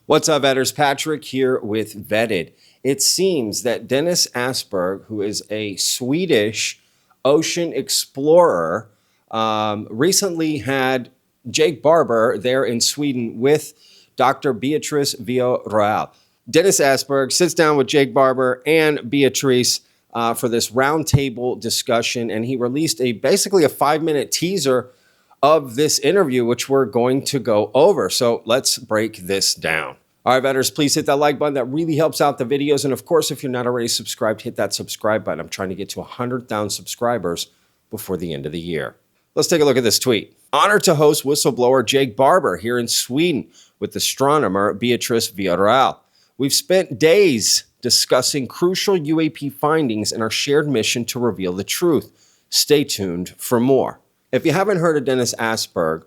What's up, Vetters? Patrick here with Vetted. It seems that Denis Asberg, who is a Swedish ocean explorer, recently had Jake Barber there in Sweden with Dr. Beatriz Villarroel. Denis Asberg sits down with Jake Barber and Beatriz for this roundtable discussion, and he released basically a 5-minute teaser of this interview, which we're going to go over. So let's break this down. All right, Vetters, please hit that like button. That really helps out the videos. And of course, if you're not already subscribed, hit that subscribe button. I'm trying to get to 100,000 subscribers before the end of the year. Let's take a look at this tweet. Honored to host whistleblower Jake Barber here in Sweden with astronomer Beatriz Villarroel. We've spent days discussing crucial UAP findings and our shared mission to reveal the truth. Stay tuned for more. If you haven't heard of Denis Asberg,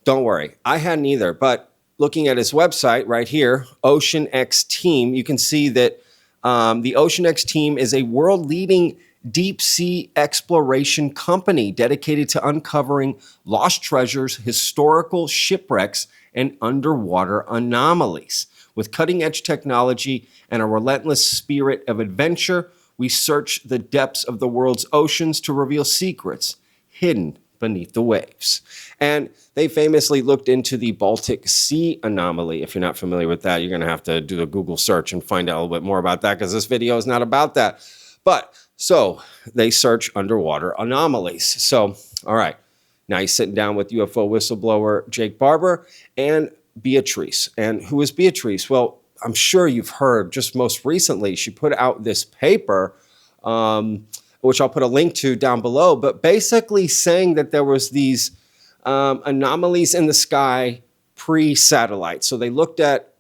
don't worry. I hadn't either, but looking at his website right here, Ocean X Team, you can see that the Ocean X Team is a world-leading deep sea exploration company dedicated to uncovering lost treasures, historical shipwrecks, and underwater anomalies. With cutting-edge technology and a relentless spirit of adventure, we search the depths of the world's oceans to reveal secrets hidden beneath the waves. And they famously looked into the Baltic Sea anomaly. If you're not familiar with that, you're going to have to do a Google search and find out a little bit more about that, because this video is not about that. But so they search underwater anomalies. So, all right, now he's sitting down with UFO whistleblower Jake Barber and Beatriz. And who is Beatriz? Well, I'm sure you've heard just most recently, she put out this paper, which I'll put a link to down below, but basically saying that there was these anomalies in the sky pre-satellite. So they looked at,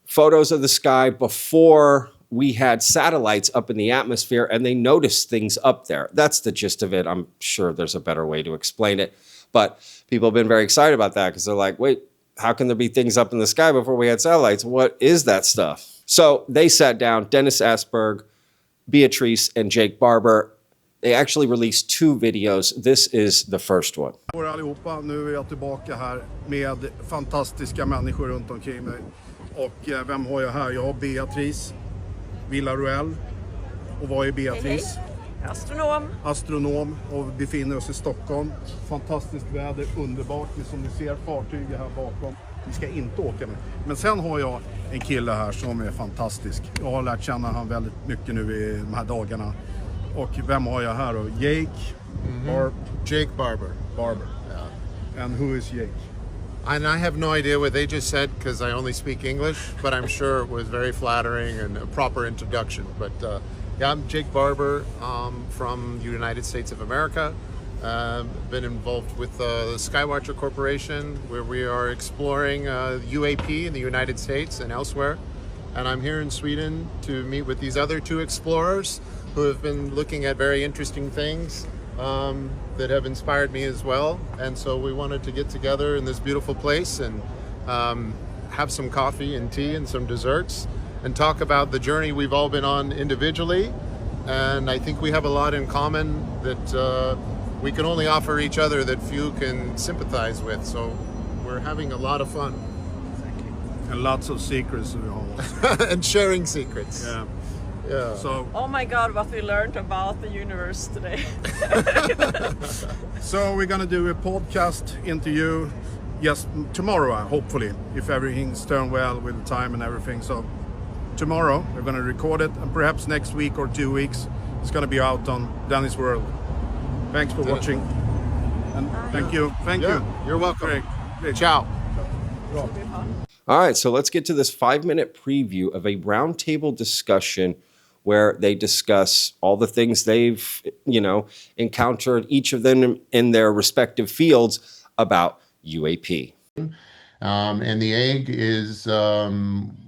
photos of the sky before we had satellites up in the atmosphere, and they noticed things up there. That's the gist of it. I'm sure there's a better way to explain it, but people have been very excited about that because they're like, wait, how can there be things up in the sky before we had satellites? What is that stuff? So they sat down, Denis Asberg, Beatriz, and Jake Barber. They actually released 2 videos. This is the first one. Allihopa, nu är jag tillbaka här med fantastiska människor runt omkring mig. Och vem har jag här? Jag har Beatriz Villarroel. Och vad är Beatriz? Hej. Astronom. Och vi befinner oss i Stockholm. Fantastiskt väder, underbart. Som ni ser fartyget här bakom. Vi ska inte åka med. Men sen har jag en kille här som är fantastisk. Jag har lärt känna han väldigt mycket nu i de här dagarna. Och vem har jag här då? Jake? Jake Barber. Yeah. And who is Jake? And I have no idea what they just said because I only speak English, but I'm sure it was very flattering and a proper introduction. But yeah, I'm Jake Barber from the United States of America. Been involved with the Skywatcher Corporation, where we are exploring UAP in the United States and elsewhere. And I'm here in Sweden to meet with these other 2 explorers who have been looking at very interesting things that have inspired me as well. And so we wanted to get together in this beautiful place and have some coffee and tea and some desserts and talk about the journey we've all been on individually. And I think we have a lot in common that we can only offer each other that few can sympathize with. So we're having a lot of fun. And lots of secrets. And sharing secrets. Yeah. Yeah. So, Oh my God, what we learned about the universe today. so we're gonna do a podcast interview tomorrow, hopefully, if everything's turned well with the time and everything. So tomorrow we're gonna record it, and perhaps next week or 2 weeks it's gonna be out on Denis World. Thanks for watching, and thank you. You're welcome. Great. Ciao. All right, so let's get to this 5-minute preview of a roundtable discussion where they discuss all the things they've, encountered, each of them in their respective fields about UAP. And the egg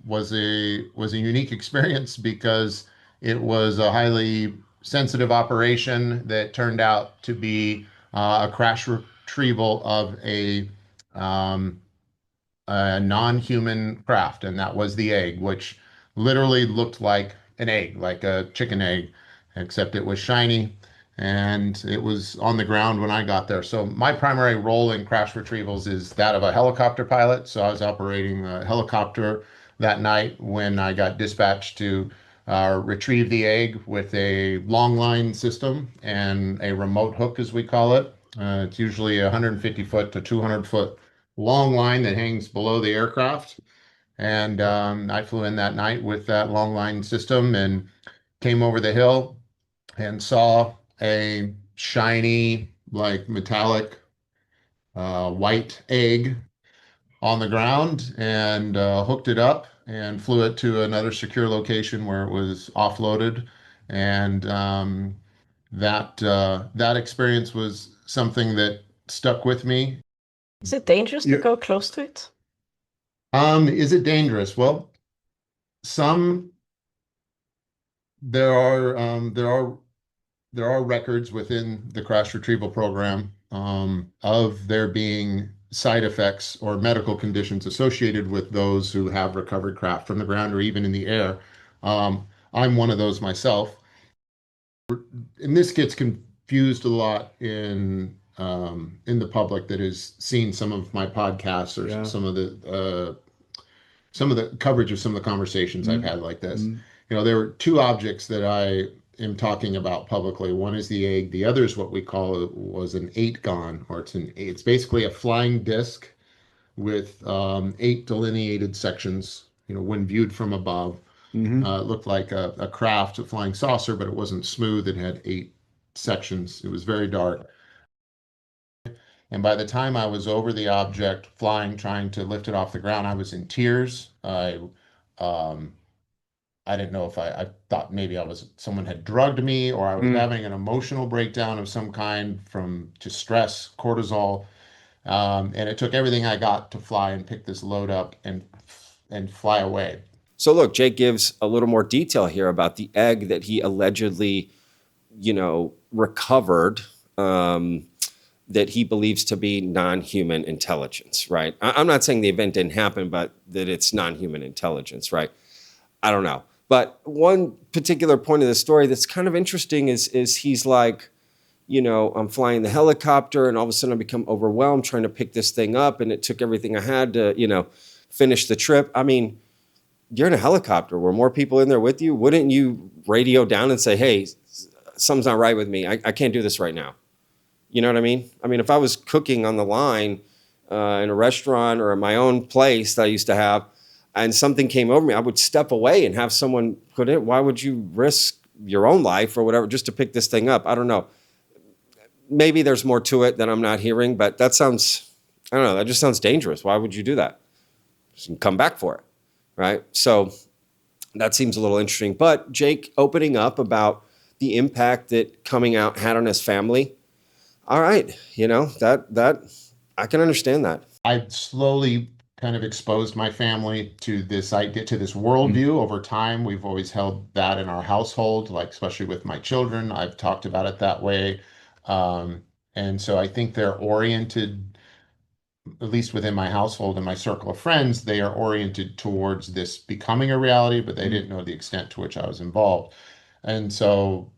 was a unique experience because it was a highly sensitive operation that turned out to be a crash retrieval of a non-human craft, and that was the egg, which literally looked like an egg, like a chicken egg, except it was shiny and it was on the ground when I got there. So my primary role in crash retrievals is that of a helicopter pilot. So I was operating a helicopter that night when I got dispatched to retrieve the egg with a long line system and a remote hook, as we call it. It's usually a 150 foot to 200-foot long line that hangs below the aircraft. And I flew in that night with that long line system and came over the hill and saw a shiny, like metallic white egg on the ground and hooked it up and flew it to another secure location where it was offloaded. And that experience was something that stuck with me. Is it dangerous to go close to it? Is it dangerous? Well, some there are there are records within the crash retrieval program of there being side effects or medical conditions associated with those who have recovered craft from the ground or even in the air. I'm one of those myself. And this gets confused a lot in the public that has seen some of my podcasts or some of the coverage of some of the conversations I've had like this. You know, there were two objects that I am talking about publicly. One is the egg. The other is what we call was an eight gon, or it's basically a flying disc with eight delineated sections. You know, when viewed from above, it looked like a craft, a flying saucer, but it wasn't smooth. It had eight sections. It was very dark. And by the time I was over the object, flying, trying to lift it off the ground, I was in tears. Um, I didn't know if I thought maybe someone had drugged me or I was having an emotional breakdown of some kind from just stress, cortisol. And it took everything I got to fly and pick this load up and fly away. So look, Jake gives a little more detail here about the egg that he allegedly, recovered, that he believes to be non-human intelligence, right? I'm not saying the event didn't happen, but that it's non-human intelligence, right? I don't know. But one particular point of the story that's kind of interesting is he's like, I'm flying the helicopter and all of a sudden I become overwhelmed trying to pick this thing up and it took everything I had to, finish the trip. I mean, you're in a helicopter. Were more people in there with you? Wouldn't you radio down and say, hey, something's not right with me. I can't do this right now. You know what I mean? I mean, if I was cooking on the line in a restaurant or in my own place that I used to have, and something came over me, I would step away and have someone put it. Why would you risk your own life or whatever just to pick this thing up? I don't know. Maybe there's more to it that I'm not hearing, but that just sounds dangerous. Why would you do that? Just come back for it, right? So that seems a little interesting. But Jake opening up about the impact that coming out had on his family. All right, that I can understand that. I slowly kind of exposed my family to this idea, to this worldview over time. We've always held that in our household, like especially with my children. I've talked about it that way. And so I think they're oriented, at least within my household and my circle of friends, they are oriented towards this becoming a reality, but they didn't know the extent to which I was involved. And so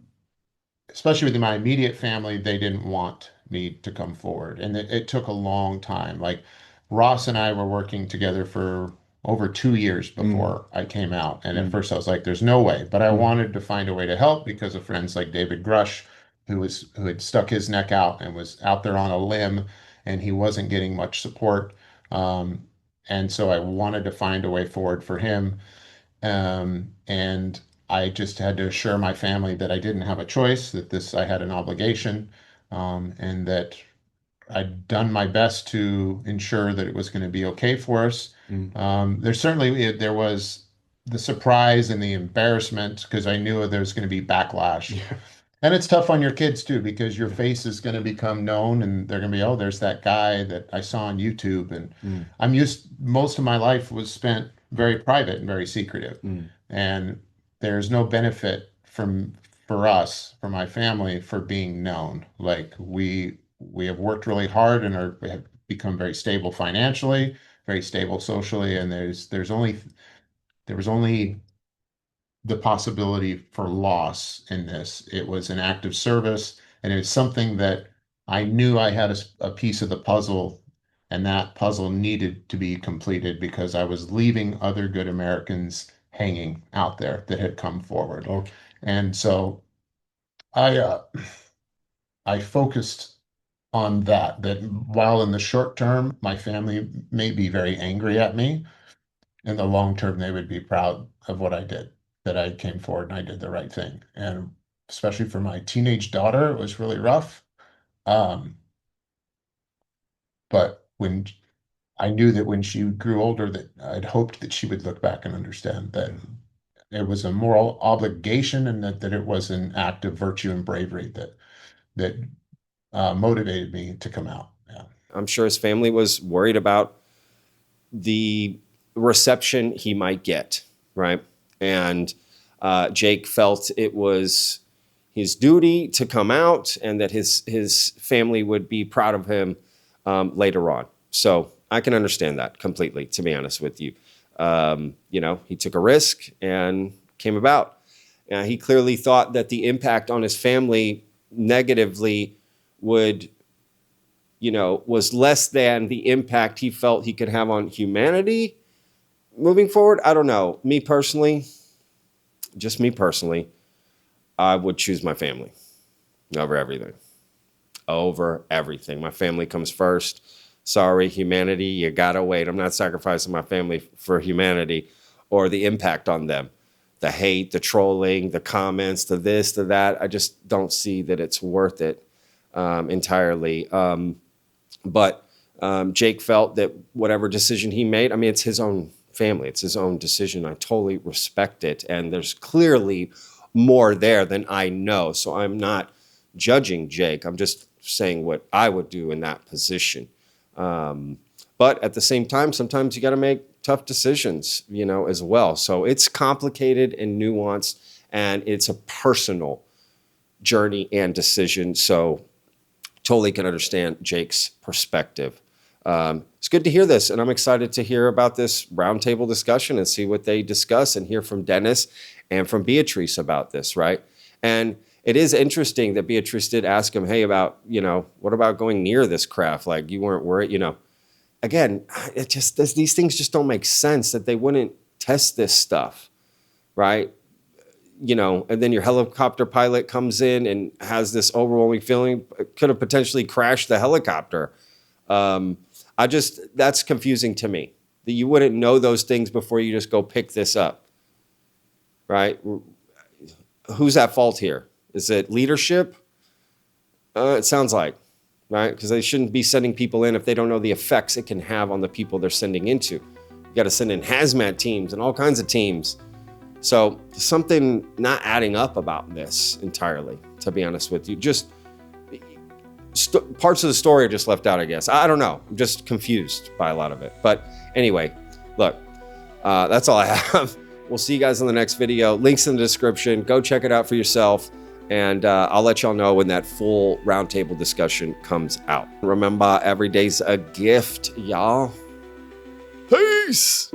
especially within my immediate family, they didn't want me to come forward. And it took a long time. Like Ross and I were working together for over 2 years before I came out. And at first I was like, there's no way. But I wanted to find a way to help because of friends like David Grush, who had stuck his neck out and was out there on a limb and he wasn't getting much support. And so I wanted to find a way forward for him. And I just had to assure my family that I didn't have a choice, that I had an obligation, and that I'd done my best to ensure that it was going to be okay for us. There was the surprise and the embarrassment because I knew there was going to be backlash. Yeah. And it's tough on your kids too, because your face is going to become known and they're going to be, oh, there's that guy that I saw on YouTube. And most of my life was spent very private and very secretive. And there's no benefit for us, for my family, for being known. Like we have worked really hard and have become very stable financially, very stable socially, and there was only the possibility for loss in this. It was an act of service. And it was something that I knew I had a piece of the puzzle, and that puzzle needed to be completed because I was leaving other good Americans hanging out there that had come forward. Okay. And so I focused on that while in the short term, my family may be very angry at me, in the long term, they would be proud of what I did, that I came forward and I did the right thing. And especially for my teenage daughter, it was really rough. But when I knew that when she grew older, that I'd hoped that she would look back and understand that it was a moral obligation, and that it was an act of virtue and bravery that motivated me to come out. Yeah. I'm sure his family was worried about the reception he might get, right? And Jake felt it was his duty to come out, and that his family would be proud of him later on. So I can understand that completely, to be honest with you. You know, he took a risk and came about. He clearly thought that the impact on his family negatively was less than the impact he felt he could have on humanity moving forward. I don't know. Me personally, I would choose my family over everything. Over everything. My family comes first. Sorry, humanity, you gotta wait. I'm not sacrificing my family for humanity or the impact on them. The hate, the trolling, the comments, the this, the that. I just don't see that it's worth it entirely. But Jake felt that whatever decision he made, I mean, it's his own family. It's his own decision. I totally respect it. And there's clearly more there than I know. So I'm not judging Jake. I'm just saying what I would do in that position. But at the same time, sometimes you got to make tough decisions, as well. So it's complicated and nuanced, and it's a personal journey and decision. So totally can understand Jake's perspective. It's good to hear this, and I'm excited to hear about this roundtable discussion and see what they discuss and hear from Denis and from Beatriz about this, right? And it is interesting that Beatriz did ask him, hey, about, what about going near this craft? Like, you weren't worried, Again, these things just don't make sense that they wouldn't test this stuff, right? And then your helicopter pilot comes in and has this overwhelming feeling, could have potentially crashed the helicopter. That's confusing to me, that you wouldn't know those things before you just go pick this up, right? Who's at fault here? Is it leadership? It sounds like, right? Because they shouldn't be sending people in if they don't know the effects it can have on the people they're sending into. You got to send in hazmat teams and all kinds of teams. So something not adding up about this entirely, to be honest with you. Just parts of the story are just left out, I guess. I don't know. I'm just confused by a lot of it. But anyway, look, that's all I have. We'll see you guys in the next video. Links in the description. Go check it out for yourself. And I'll let y'all know when that full roundtable discussion comes out. Remember, every day's a gift, y'all. Peace!